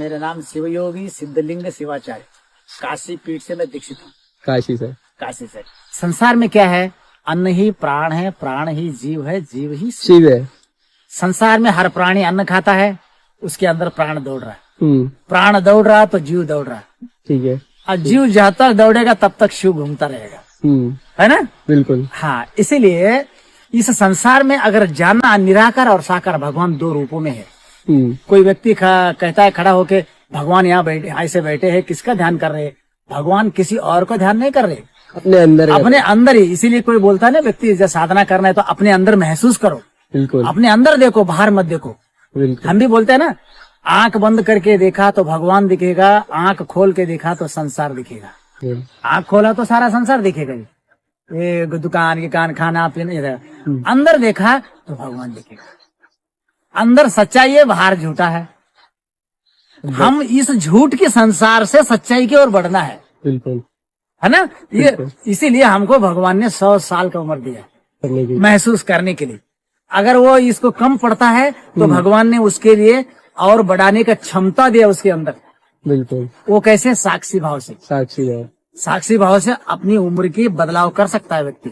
मेरा नाम शिवयोगी सिद्धलिंग शिवाचार्य, काशी पीठ से मैं दीक्षित हूँ। काशी से। काशी से। संसार में क्या है? अन्न ही प्राण है, प्राण ही जीव है, जीव ही शिव है। संसार में हर प्राणी अन्न खाता है, उसके अंदर प्राण दौड़ रहा है। प्राण दौड़ रहा तो जीव दौड़ रहा है। ठीक है। और जीव जब तक दौड़ेगा तब तक शिव घूमता रहेगा, है ना? बिल्कुल। हाँ, इसीलिए इस संसार में अगर जानना, निराकार और साकार भगवान दो रूपों में है। कोई व्यक्ति कहता है खड़ा होके, भगवान यहाँ बैठे, ऐसे बैठे हैं, किसका ध्यान कर रहे हैं? भगवान किसी और को ध्यान नहीं कर रहे, अपने अंदर ही। इसीलिए कोई बोलता है ना, व्यक्ति जब साधना करना है तो अपने अंदर महसूस करो, बिल्कुल अपने अंदर देखो, बाहर मत देखो। हम भी बोलते हैं ना, आंख बंद करके देखा तो भगवान दिखेगा, आंख खोल के देखा तो संसार दिखेगा। आंख खोला तो सारा संसार दिखेगा, ये दुकान के कान, खाना पीना। अंदर देखा तो भगवान दिखेगा। अंदर सच्चाई है, बाहर झूठा है। हम इस झूठ के संसार से सच्चाई की ओर बढ़ना है, बिल्कुल, है ना? ये इसीलिए हमको भगवान ने 100 साल का उम्र दिया महसूस करने के लिए। अगर वो इसको कम पड़ता है तो भगवान ने उसके लिए और बढ़ाने का क्षमता दिया उसके अंदर। बिल्कुल। वो कैसे? साक्षी भाव से। साक्षी भाव से अपनी उम्र की बदलाव कर सकता है व्यक्ति।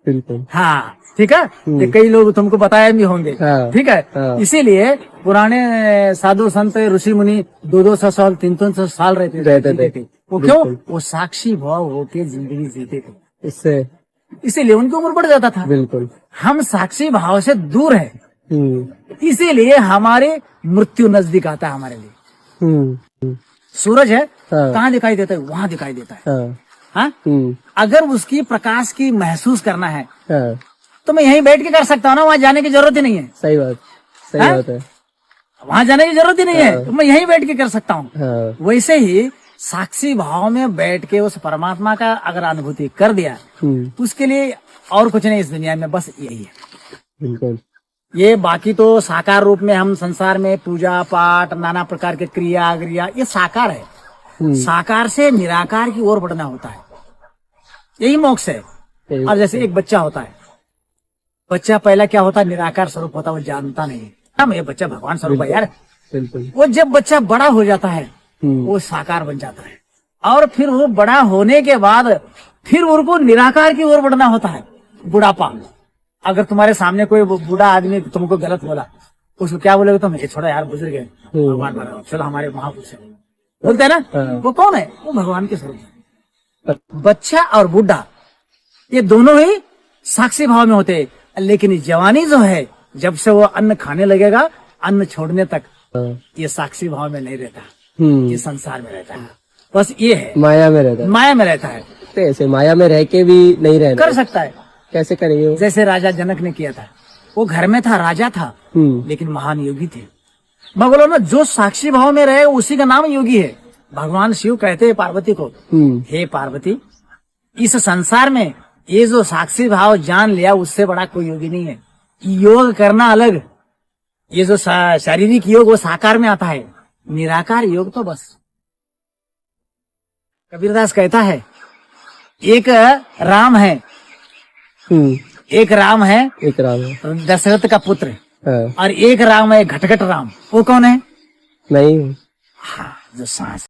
बिल्कुल। हाँ, ठीक है। ये कई लोग तुमको बताए भी होंगे। ठीक है। इसीलिए पुराने साधु संत ऋषि मुनि 200 साल 300 साल रहते थे। वो क्यों? वो साक्षी भाव होके जिंदगी जीते थे, इसीलिए उनकी उम्र बढ़ जाता था। बिल्कुल। हम साक्षी भाव से दूर है, इसीलिए हमारे मृत्यु नजदीक आता है हमारे लिए। सूरज है, कहाँ दिखाई देता है? वहाँ दिखाई देता है। हाँ? अगर उसकी प्रकाश की महसूस करना है तो मैं यहीं बैठ के कर सकता हूँ ना, वहाँ जाने की जरूरत ही नहीं है। सही बात है। वहाँ जाने की जरूरत ही नहीं है, तो मैं यहीं बैठ के कर सकता हूँ। वैसे ही साक्षी भाव में बैठ के उस परमात्मा का अगर अनुभूति कर दिया, उसके लिए और कुछ नहीं इस दुनिया में, बस यही है। बिल्कुल। ये बाकी तो साकार रूप में हम संसार में पूजा पाठ, नाना प्रकार के क्रिया, ये साकार है। साकार से निराकार की ओर बढ़ना होता है, यही मोक्ष है। और जैसे एक बच्चा होता है, बच्चा पहला क्या होता है? निराकार स्वरूप होता है, वो जानता नहीं हम ये बच्चा भगवान स्वरूप है यार। बिल्कुल। वो जब बच्चा बड़ा हो जाता है वो साकार बन जाता है, और फिर वो बड़ा होने के बाद फिर उनको निराकार की ओर बढ़ना होता है। बुढ़ापा, अगर तुम्हारे सामने कोई बूढ़ा आदमी तुमको गलत बोला, उसको क्या बोलोगे तुम? छोड़ो यार, बुजुर्ग है, चलो हमारे महापुरुष है, बोलते हैं ना। वो कौन है? वो भगवान के स्वरूप है। बच्चा और बूढ़ा ये दोनों ही साक्षी भाव में होते हैं, लेकिन जवानी जो है, जब से वो अन्न खाने लगेगा, अन्न छोड़ने तक ये साक्षी भाव में नहीं रहता, ये संसार में रहता है। बस ये है, माया में रहता है। तो ऐसे माया में रह के भी नहीं रहना कर सकता है। कैसे करेंगे? जैसे राजा जनक ने किया था, वो घर में था, राजा था, लेकिन महान योगी थे। भगवान में जो साक्षी भाव में रहे उसी का नाम योगी है। भगवान शिव कहते हैं पार्वती को, हे पार्वती, इस संसार में ये जो साक्षी भाव जान लिया, उससे बड़ा कोई योगी नहीं है। योग करना अलग, ये जो शारीरिक योग वो साकार में आता है, निराकार योग तो बस। कबीरदास कहता है, एक राम है, एक राम है दशरथ का पुत्र, और एक राम है घटघट राम। वो कौन है? नहीं, हाँ, जो सांस